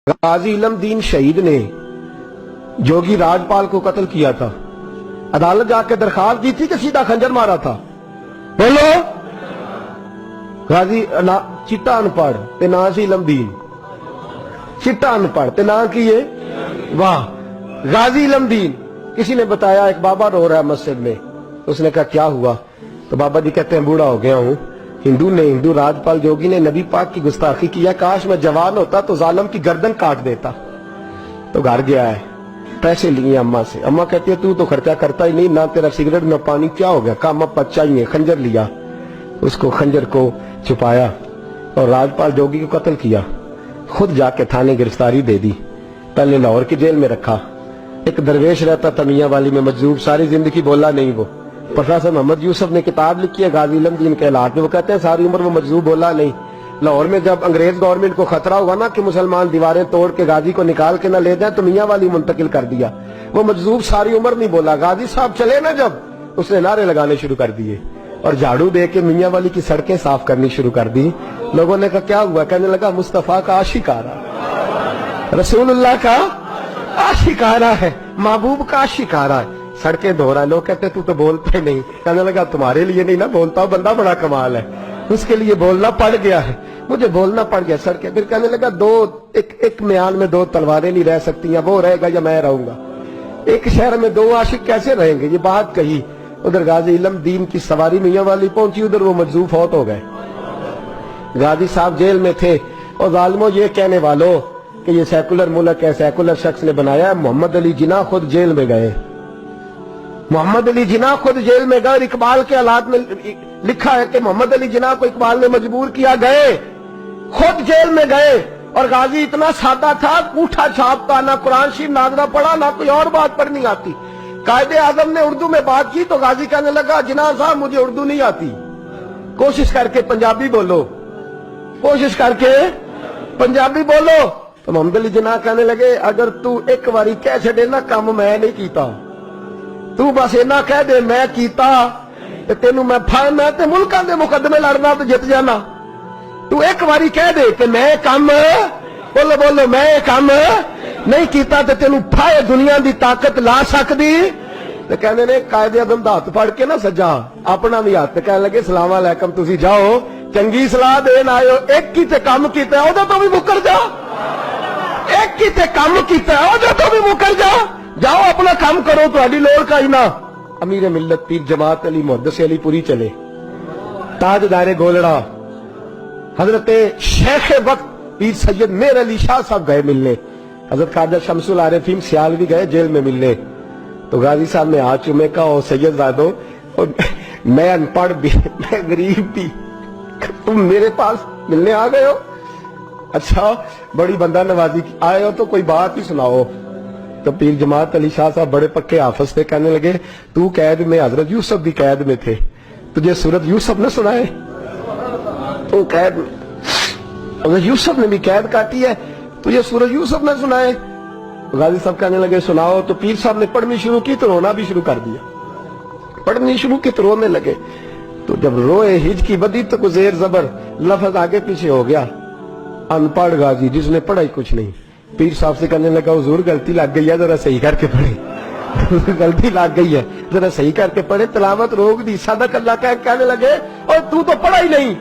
غازی علم دین شہید نے جوگی راجپال کو قتل کیا تھا. عدالت جا کے درخواست دی تھی کہ سیدھا خنجر مارا تھا. بولو. غازی چٹا ان پڑھ تے نا سی علم دین, چٹا ان پڑھ تے نا کیے. واہ. غازی علم دین. کسی نے بتایا ایک بابا رو رہا ہے مسجد میں. اس نے کہا کیا ہوا؟ تو بابا جی کہتے ہیں بوڑھا ہو گیا ہوں. ہندو راجپال جوگی نے نبی پاک کی گستاخی کیا, کاش میں جوان ہوتا تو ظالم کی گردن کاٹ دیتا. تو گھر گیا ہے, پیسے لیے اماں سے. اماں کہتی ہے تو خرچہ کرتا ہی نہیں, نہ تیرا سگریٹ نہ پانی, کیا ہو گیا؟ کہا اماں بچہ ہی ہے. خنجر لیا, اس کو خنجر کو چھپایا اور راجپال جوگی کو قتل کیا. خود جا کے تھانے گرفتاری دے دی. پہلے لاہور کی جیل میں رکھا. ایک درویش رہتا تھا میاں والی میں مجذوب, ساری زندگی بولا نہیں. وہ پروفیسر محمد یوسف نے کتاب لکھی ہے غازی علم دین کے حالات میں. وہ کہتے ہیں ساری عمر وہ مجذوب بولا نہیں. لاہور میں جب انگریز گورنمنٹ کو خطرہ ہوا نا کہ مسلمان دیواریں توڑ کے غازی کو نکال کے نہ لے جائیں, تو میاں والی منتقل کر دیا. وہ مجذوب ساری عمر نہیں بولا. غازی صاحب چلے نا جب, اس نے نعرے لگانے شروع کر دیے اور جھاڑو دے کے میاں والی کی سڑکیں صاف کرنی شروع کر دی. لوگوں نے کہا کیا ہوا؟ کہنے لگا مصطفیٰ کا عاشق آ رہا, رسول اللہ کا عاشق آ رہا ہے, محبوب کا عاشق آ رہا ہے, سڑکیں دھو رہا ہے. لوگ کہتے تو بولتے نہیں. کہنے لگا تمہارے لیے نہیں نا بولتا ہوں, بندہ بڑا کمال ہے, اس کے لیے بولنا پڑ گیا ہے, مجھے بولنا پڑ گیا سڑکیں. پھر کہنے لگا ایک میان میں دو تلواریں نہیں رہ سکتی ہیں, وہ رہے گا یا میں رہوں گا. ایک شہر میں دو عاشق کیسے رہیں گے؟ یہ بات کہی. ادھر غازی علم دین کی سواری میاں والی پہنچی, ادھر وہ مجذوب فوت ہو گئے. غازی صاحب جیل میں تھے. اور ظالموں یہ کہنے والوں کہ یہ سیکولر ملک ہے, سیکولر شخص نے بنایا ہے. محمد علی جناح خود جیل میں گئے. محمد علی جناح خود جیل میں گئے. اور اقبال کے حالات میں لکھا ہے کہ محمد علی جناح کو اقبال نے مجبور کیا, گئے خود جیل میں گئے. اور غازی اتنا سادہ تھا, انگوٹھا چھاپتا, نہ قرآن شریف ناظرہ پڑھا, نہ کوئی اور بات پڑھنی آتی. قائد اعظم نے اردو میں بات کی تو غازی کہنے لگا جناح صاحب مجھے اردو نہیں آتی, کوشش کر کے پنجابی بولو, کوشش کر کے پنجابی بولو. تو محمد علی جناح کہنے لگے اگر تو ایک باری کہہ چھڑے نا کام میں نہیں کیتا, تو بس اینا کہہ دے میں کیتا تے تینوں میں تے ملکاں دے مقدمے لڑنا تو جت جانا. تو ایک باری کہہ دے کہ میں کام, بولو میں کام نہیں کیتا تے تینوں پھائے دنیا دی طاقت لا سکدی. تے کہنے نے قائد اعظم دا ہاتھ پھڑ کے نا سجا اپنا بھی ہاتھ, کہنے لگے السلام علیکم تسی جاؤ, چنگی صلاح دین آئے, ایک کی تے کام کیتا ہے اودے تو بھی مکر جا, ایک کی تے کام کیتا ہے اودے تو بھی مکر جا, جاؤ اپنا کام کرو, تہاڈی لوڑ کا ہی نہ. امیر ملت پیر جماعت علی محدث علی پوری چلے, تاجدار گولڑا حضرت شیخ وقت پیر سید میر علی شاہ صاحب گئے ملنے. حضرت خواجہ شمس العارفین سیالوی گئے جیل میں ملنے. تو غازی صاحب نے ہاتھ چومے کا, اور سید زادو میں ان پڑھ بھی, میں غریب بھی, تم میرے پاس ملنے آ گئے ہو, اچھا بڑی بندہ نوازی آئے ہو تو کوئی بات ہی سناؤ. تو پیر جماعت علی شاہ صاحب بڑے پکے حافظ تھے, کہنے لگے تو قید میں, حضرت یوسف بھی قید میں تھے, تجھے سورت یوسف نہ سنائے؟ تو قید میں, حضرت یوسف نے بھی قید کاٹی ہے, تجھے سورت یوسف نہ سنائے؟ غازی صاحب کہنے لگے سناؤ. تو پیر صاحب نے پڑھنی شروع کی تو رونا بھی شروع کر دیا, پڑھنی شروع کی تو رونے لگے. تو جب روئے ہج کی بدی تو کوئی زیر زبر لفظ آگے پیچھے ہو گیا. ان پڑھ غازی جس نے پڑھا ہی کچھ نہیں. پیر صاحب سے کہنے لگا حضور غلطی لگ گئی ہے, ذرا صحیح کر کے پڑھے, غلطی لگ گئی ہے ذرا صحیح کر کے پڑھے, تلاوت روک دی. صدق اللہ کہنے لگے اور تو پڑھا ہی نہیں,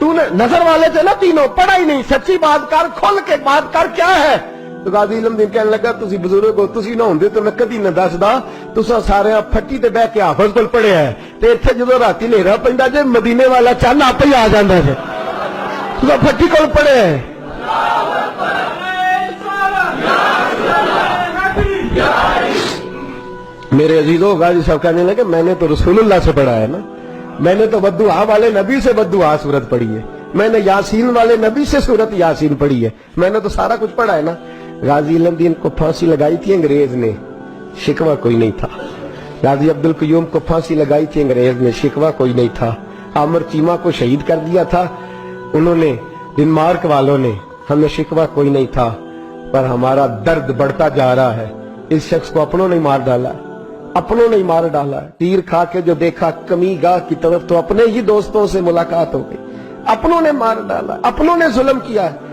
تو نے نظر والے تھے نا تینوں, پڑھا ہی نہیں, سچی بات کر, کھل کے بات کر, کیا ہے؟ تو غازی علم دین کہنے لگا تسی بزرگ ہو, تسی نہ ہوندے تو میں کدی نہ دسدا, تساں سارے پھٹی تے بیٹھ کے حافظ کول پڑھیا ہے, تے ایتھے جدوں راتی ہنیرا پیندا جے مدینے والا چن آپ ہی آ جاندا ہے, تساں پھٹی کول پڑھیا ہے. میرے عزیزو, غازی صاحب کہنے لگے میں نے تو رسول اللہ سے پڑھا ہے نا, میں نے تو بددعا والے نبی سے بددعا سورت پڑھی ہے, میں نے یاسین والے نبی سے سورت یاسین پڑھی ہے, میں نے تو سارا کچھ پڑھا ہے نا. غازی علم دین کو پھانسی لگائی تھی انگریز نے, شکوہ کوئی نہیں تھا. غازی عبدالقیوم کو پھانسی لگائی تھی انگریز نے, شکوہ کوئی نہیں تھا. عامر چیمہ کو شہید کر دیا تھا انہوں نے, ڈنمارک والوں نے, ہمیں شکوہ کوئی نہیں تھا. پر ہمارا درد بڑھتا جا رہا ہے. اس شخص کو اپنوں نے مار ڈالا, اپنوں نے مار ڈالا. تیر کھا کے جو دیکھا کمی گاہ کی طرف تو اپنے ہی دوستوں سے ملاقات ہو گئی, اپنوں نے مار ڈالا, اپنوں نے ظلم کیا ہے.